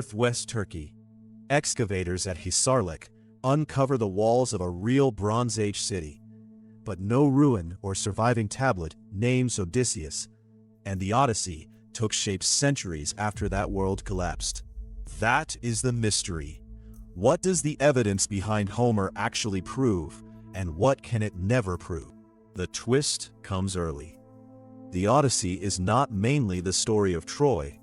northwest Turkey. Excavators at Hisarlık uncover the walls of a real Bronze Age city, but no ruin or surviving tablet names Odysseus, and the Odyssey took shape centuries after that world collapsed. That is the mystery. What does the evidence behind Homer actually prove, and what can it never prove? The twist comes early. The Odyssey is not mainly the story of Troy.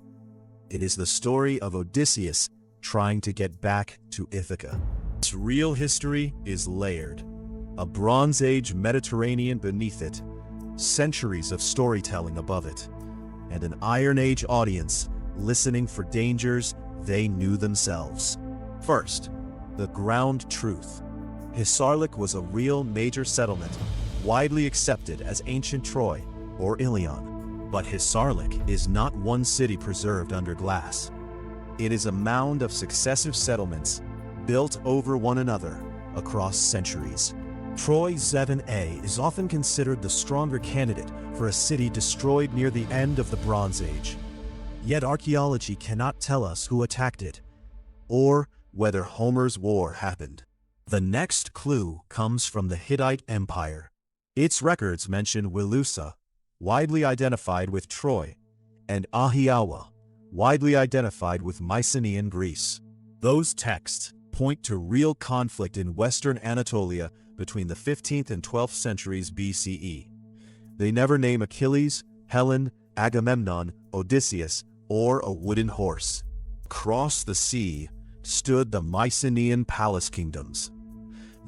It is the story of Odysseus trying to get back to Ithaca. Its real history is layered. A Bronze Age Mediterranean beneath it, centuries of storytelling above it, and an Iron Age audience listening for dangers they knew themselves. First, the ground truth. Hisarlık was a real major settlement, widely accepted as ancient Troy or Ilion. But Hisarlık is not one city preserved under glass. It is a mound of successive settlements built over one another across centuries. Troy 7a is often considered the stronger candidate for a city destroyed near the end of the Bronze Age. Yet archaeology cannot tell us who attacked it, or whether Homer's war happened. The next clue comes from the Hittite Empire. Its records mention Wilusa, widely identified with Troy, and Ahiawa, widely identified with Mycenaean Greece. Those texts point to real conflict in western Anatolia between the 15th and 12th centuries BCE. They never name Achilles, Helen, Agamemnon, Odysseus, or a wooden horse. Across the sea stood the Mycenaean palace kingdoms.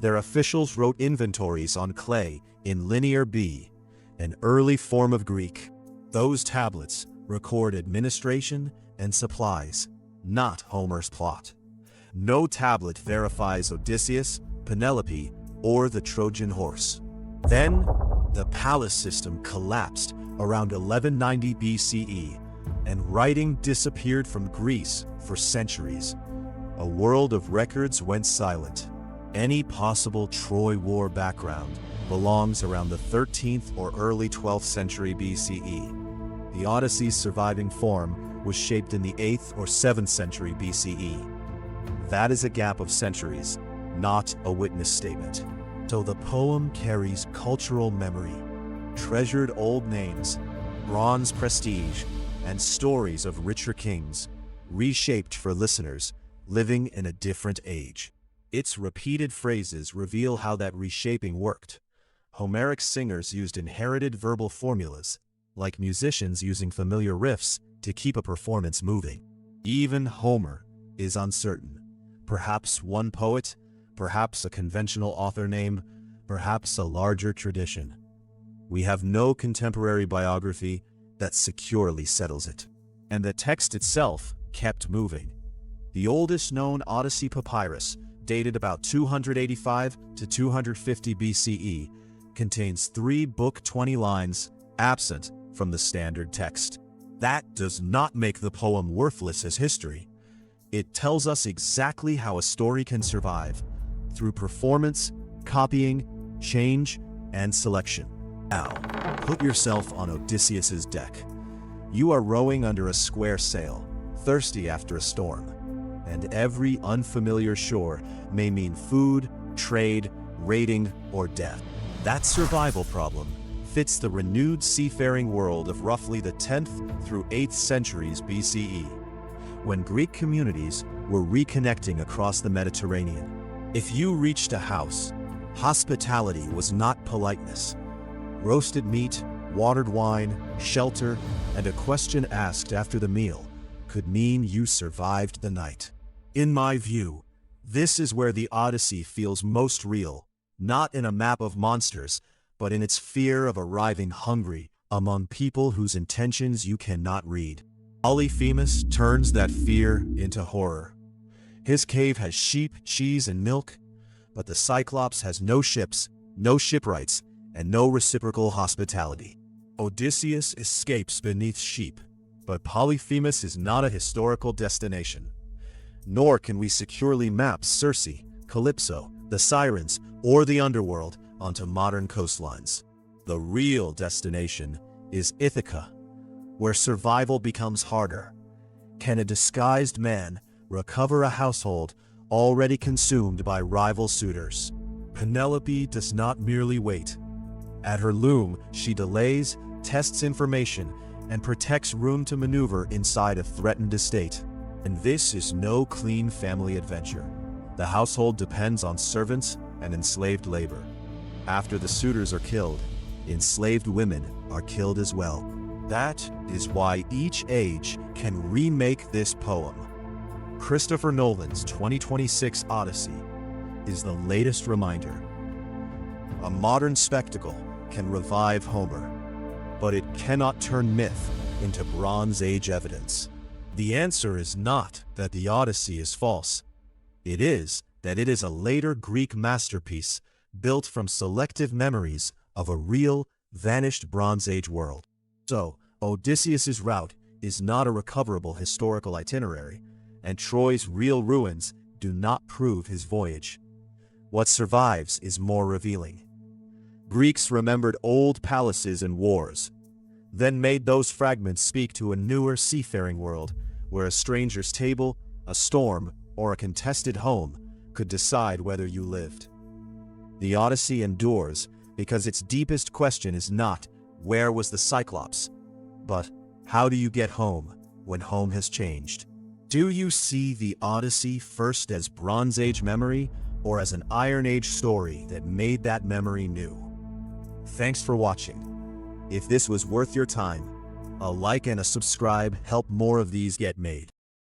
Their officials wrote inventories on clay in Linear B, an early form of Greek. Those tablets record administration and supplies, not Homer's plot. No tablet verifies Odysseus, Penelope, or the Trojan horse. Then, the palace system collapsed around 1190 BCE, and writing disappeared from Greece for centuries. A world of records went silent. Any possible Troy War background belongs around the 13th or early 12th century BCE. The Odyssey's surviving form was shaped in the 8th or 7th century BCE. That is a gap of centuries, not a witness statement. So the poem carries cultural memory, treasured old names, bronze prestige, and stories of richer kings, reshaped for listeners living in a different age. Its repeated phrases reveal how that reshaping worked. Homeric singers used inherited verbal formulas, like musicians using familiar riffs to keep a performance moving. Even Homer is uncertain. Perhaps one poet, perhaps a conventional author name, perhaps a larger tradition. We have no contemporary biography that securely settles it. And the text itself kept moving. The oldest known Odyssey papyrus, dated about 285 to 250 BCE, contains 3 book 20 lines, absent from the standard text. That does not make the poem worthless as history. It tells us exactly how a story can survive, through performance, copying, change, and selection. Now, put yourself on Odysseus's deck. You are rowing under a square sail, thirsty after a storm, and every unfamiliar shore may mean food, trade, raiding, or death. That survival problem fits the renewed seafaring world of roughly the 10th through 8th centuries BCE, when Greek communities were reconnecting across the Mediterranean. If you reached a house, hospitality was not politeness. Roasted meat, watered wine, shelter, and a question asked after the meal could mean you survived the night. In my view, this is where the Odyssey feels most real, not in a map of monsters, but in its fear of arriving hungry among people whose intentions you cannot read. Polyphemus turns that fear into horror. His cave has sheep, cheese, and milk, but the Cyclops has no ships, no shipwrights, and no reciprocal hospitality. Odysseus escapes beneath sheep, but Polyphemus is not a historical destination. Nor can we securely map Circe, Calypso, the Sirens, or the underworld onto modern coastlines. The real destination is Ithaca, where survival becomes harder. Can a disguised man recover a household already consumed by rival suitors. Penelope does not merely wait. At her loom, she delays, tests information, and protects room to maneuver inside a threatened estate. And this is no clean family adventure. The household depends on servants and enslaved labor. After the suitors are killed, enslaved women are killed as well. That is why each age can remake this poem. Christopher Nolan's 2026 Odyssey is the latest reminder. A modern spectacle can revive Homer, but it cannot turn myth into Bronze Age evidence. The answer is not that the Odyssey is false. It is that it is a later Greek masterpiece built from selective memories of a real, vanished Bronze Age world. So, Odysseus's route is not a recoverable historical itinerary, and Troy's real ruins do not prove his voyage. What survives is more revealing. Greeks remembered old palaces and wars, then made those fragments speak to a newer seafaring world where a stranger's table, a storm, or a contested home could decide whether you lived. The Odyssey endures because its deepest question is not, where was the Cyclops? But, how do you get home when home has changed? Do you see the Odyssey first as Bronze Age memory or as an Iron Age story that made that memory new? Thanks for watching. If this was worth your time, a like and a subscribe help more of these get made.